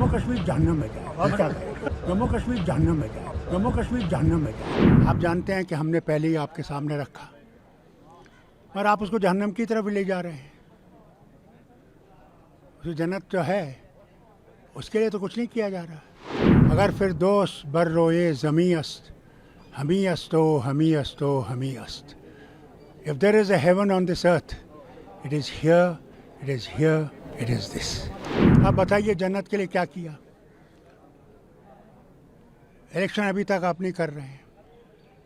जम्मू कश्मीर जहन्नम में जाए और क्या करें? जम्मू कश्मीर जहन्नम में जाए, जम्मू कश्मीर जहन्नम में जाए। आप जानते हैं कि हमने पहले ही आपके सामने रखा और आप उसको जहन्नम की तरफ ले जा रहे हैं। जो जन्नत जो है उसके लिए तो कुछ नहीं किया जा रहा। अगर फिर दोस्त बर रोए ज़मी अस्त, हमी अस्तो हमी अस्तो हमी अस्त। If there is a heaven on this earth, it is here, it is here, it is this. आप बताइए जन्नत के लिए क्या किया? इलेक्शन अभी तक आप नहीं कर रहे हैं।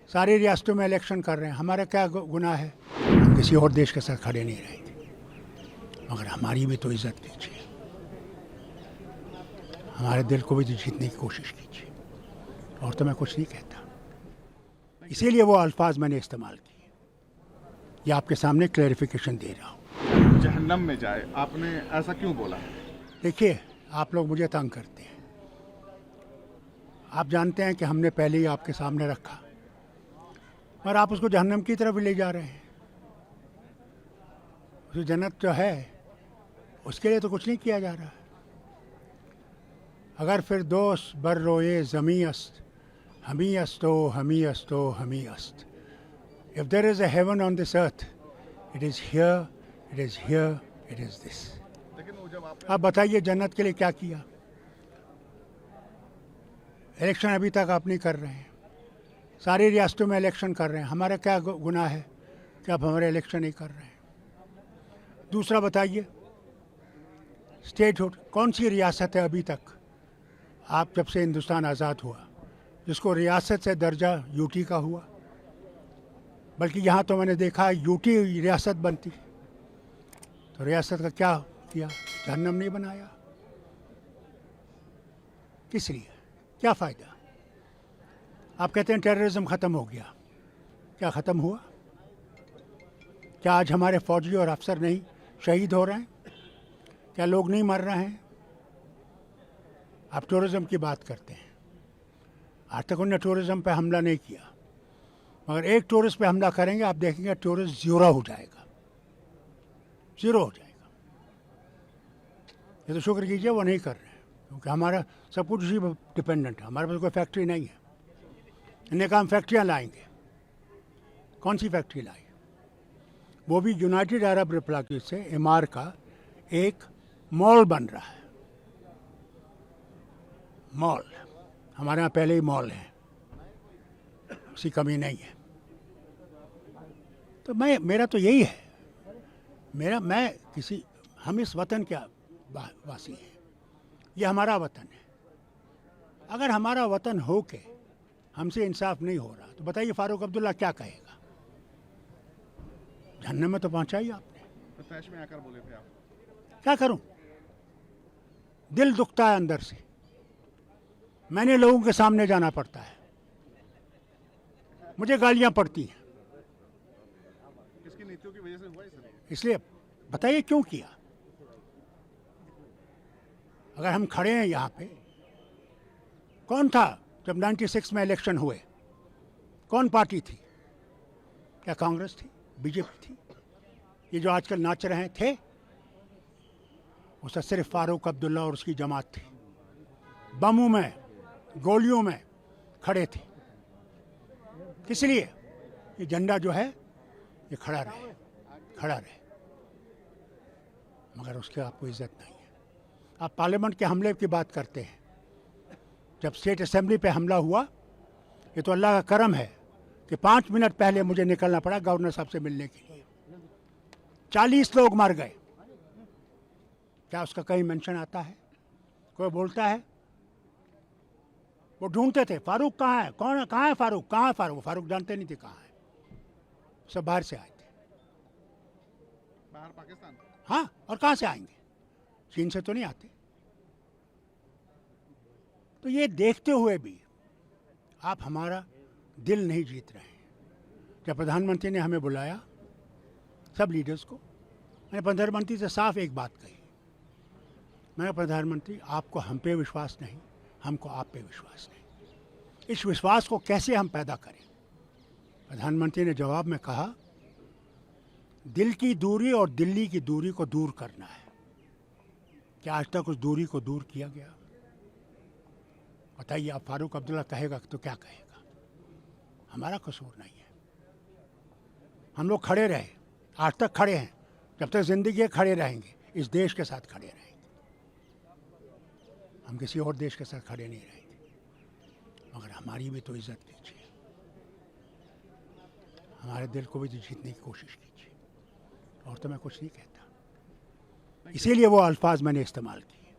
सारी रियासतों में इलेक्शन कर रहे हैं। हमारा क्या गुनाह है? हम किसी और देश के साथ खड़े नहीं रहेंगे, मगर हमारी भी तो इज्जत कीजिए, हमारे दिल को भी तो जीतने की कोशिश कीजिए। और तो मैं कुछ नहीं कहता, इसीलिए वो अल्फाज मैंने इस्तेमाल किए। ये आपके सामने क्लैरिफिकेशन दे रहा हूँ। जहन्नम में जाए, आपने ऐसा क्यों बोला? देखिए, आप लोग मुझे तंग करते हैं। आप जानते हैं कि हमने पहले ही आपके सामने रखा और आप उसको जहन्नम की तरफ ले जा रहे हैं। जो जन्नत जो है उसके लिए तो कुछ नहीं किया जा रहा। अगर फिर दोस्त बर रोए ज़मी अस्त, हमी अस्तो हमी अस्तो हमी अस्त। If there is a heaven on this earth, it is here, it is here, it is this. आप बताइए जन्नत के लिए क्या किया? इलेक्शन अभी तक आप नहीं कर रहे हैं। सारी रियासतों में इलेक्शन कर रहे हैं। हमारा क्या गुनाह है कि आप हमारे इलेक्शन नहीं कर रहे हैं? दूसरा बताइए, स्टेटहुड कौन सी रियासत है अभी तक, आप जब से हिंदुस्तान आज़ाद हुआ, जिसको रियासत से दर्जा यूटी का हुआ? बल्कि यहाँ तो मैंने देखा यूटी रियासत बनती। तो रियासत का क्या किया? जहन्नम नहीं बनाया। किस लिए? क्या फ़ायदा? आप कहते हैं टेररिज्म ख़त्म हो गया। क्या ख़त्म हुआ? क्या आज हमारे फौजी और अफसर नहीं शहीद हो रहे हैं? क्या लोग नहीं मर रहे हैं? आप टूरिज़्म की बात करते हैं। आज तक उन्होंने टूरिज़्म पे हमला नहीं किया, मगर एक टूरिस्ट पे हमला करेंगे, आप देखेंगे टूरिस्ट ज़ीरो हो जाएगा, ज़ीरो हो जाएगा। ये तो शुक्र कीजिए वो नहीं कर रहे हैं, क्योंकि हमारा सब कुछ उसी पर डिपेंडेंट है। हमारे पास कोई फैक्ट्री नहीं है। इन्होंने कहा हम फैक्ट्रियाँ लाएंगे। कौन सी फैक्ट्री लाई? वो भी यूनाइटेड अरब रिपब्लिक से इमार का एक मॉल बन रहा है। मॉल, हमारे यहाँ पहले ही मॉल है, उसकी कमी नहीं है। तो मेरा तो यही है, हम इस वतन के वासी हैं। ये हमारा वतन है। अगर हमारा वतन हो के हमसे इंसाफ नहीं हो रहा, तो बताइए फारूक अब्दुल्ला क्या कहेगा? जहन्नम में तो पहुंचाई आपने। तो तैश में आकर बोले थे आप। क्या करूं? दिल दुखता है अंदर से। मैंने लोगों के सामने जाना पड़ता है, मुझे गालियां पड़ती हैं। किसकी नीतियों की वजह से हुआ ये? इसलिए बताइए क्यों किया? अगर हम खड़े हैं यहाँ पे, कौन था जब 96 में इलेक्शन हुए? कौन पार्टी थी? क्या कांग्रेस थी? बीजेपी थी? ये जो आजकल नाच रहे थे, उसका सिर्फ फारूक अब्दुल्ला और उसकी जमात थी। बमों में, गोलियों में खड़े थे। किस लिए? ये झंडा जो है ये खड़ा रहे, खड़ा रहे, मगर उसकी आपको इज्जत नहीं है। आप पार्लियामेंट के हमले की बात करते हैं। जब स्टेट असेंबली पे हमला हुआ, ये तो अल्लाह का करम है कि 5 मिनट पहले मुझे निकलना पड़ा गवर्नर साहब से मिलने के लिए। 40 लोग मर गए। क्या उसका कहीं मेंशन आता है? कोई बोलता है? वो ढूंढते थे फारूक कहाँ है, कौन है, कहाँ है फारूक, कहाँ है फारूक? फारूक जानते नहीं थे कहाँ है। सब बाहर से आए थे। बाहर पाकिस्तान? हाँ, और कहाँ से आएंगे? चीन से तो नहीं आते। तो ये देखते हुए भी आप हमारा दिल नहीं जीत रहे हैं। जब प्रधानमंत्री ने हमें बुलाया, सब लीडर्स को, मैंने प्रधानमंत्री से साफ एक बात कही। मैंने प्रधानमंत्री, आपको हम पे विश्वास नहीं, हमको आप पे विश्वास नहीं। इस विश्वास को कैसे हम पैदा करें? प्रधानमंत्री ने जवाब में कहा, दिल की दूरी और दिल्ली की दूरी को दूर करना है। क्या आज तक उस दूरी को दूर किया गया? बताइए, अब फारूक अब्दुल्ला कहेगा तो क्या कहेगा? हमारा कसूर नहीं है। हम लोग खड़े रहे, आज तक खड़े हैं, जब तक जिंदगी है खड़े रहेंगे, इस देश के साथ खड़े रहेंगे। हम किसी और देश के साथ खड़े नहीं रहेंगे। मगर हमारी भी तो इज्जत कीजिए, हमारे दिल को भी तो जीतने की कोशिश कीजिए। और तो मैं कुछ नहीं कहता, इसीलिए वो अल्फाज मैंने इस्तेमाल किए।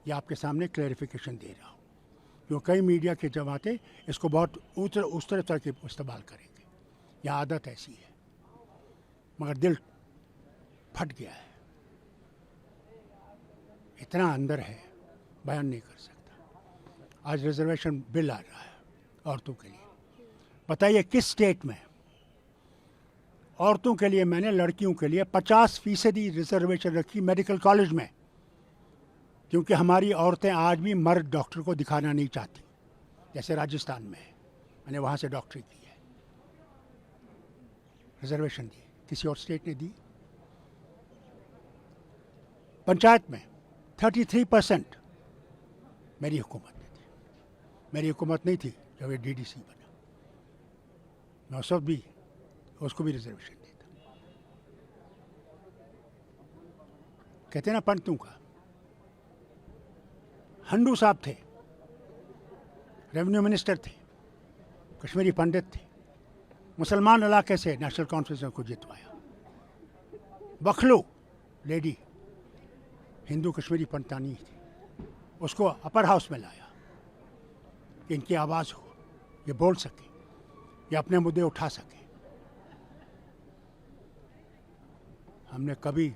ये आपके सामने क्लैरिफिकेशन दे रहा हूँ, क्योंकि कई मीडिया के जमाते इसको बहुत उस तरह के इस्तेमाल करेंगे। यह आदत ऐसी है, मगर दिल फट गया है, इतना अंदर है, बयान नहीं कर सकता। आज रिजर्वेशन बिल आ रहा है औरतों के लिए। बताइए किस स्टेट में औरतों के लिए मैंने लड़कियों के लिए 50% रिजर्वेशन रखी मेडिकल कॉलेज में, क्योंकि हमारी औरतें आज भी मर्द डॉक्टर को दिखाना नहीं चाहती। जैसे राजस्थान में है, मैंने वहाँ से डॉक्टरी की है, रिजर्वेशन दी, किसी और स्टेट ने दी? पंचायत में 33% मेरी हुकूमत ने दी। मेरी हुकूमत नहीं थी जब ये डीडीसी बना, मैं उस वक्त भी उसको भी रिजर्वेशन देता। कहते ना पंडितों का, हंडू साहब थे, रेवेन्यू मिनिस्टर थे, कश्मीरी पंडित थे, मुसलमान इलाके से नेशनल कॉन्फ्रेंस को जितवाया। बखलू लेडी हिंदू कश्मीरी पंडितानी थी, उसको अपर हाउस में लाया कि इनकी आवाज़ हो, ये बोल सके, ये अपने मुद्दे उठा सके। हमने कभी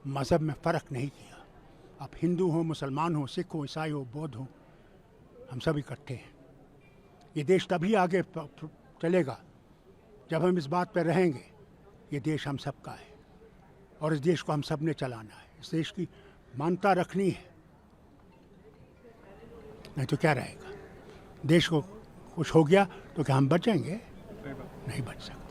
मज़हब में फ़र्क नहीं किया। आप हिंदू हो, मुसलमान हो, सिख हो, ईसाई हो, बौद्ध हो, हम सब इकट्ठे हैं। ये देश तभी आगे चलेगा जब हम इस बात पर रहेंगे, ये देश हम सब का है और इस देश को हम सब ने चलाना है। इस देश की मानता रखनी है, नहीं तो क्या रहेगा? देश को कुछ हो गया तो क्या हम बचेंगे? नहीं बच सकते।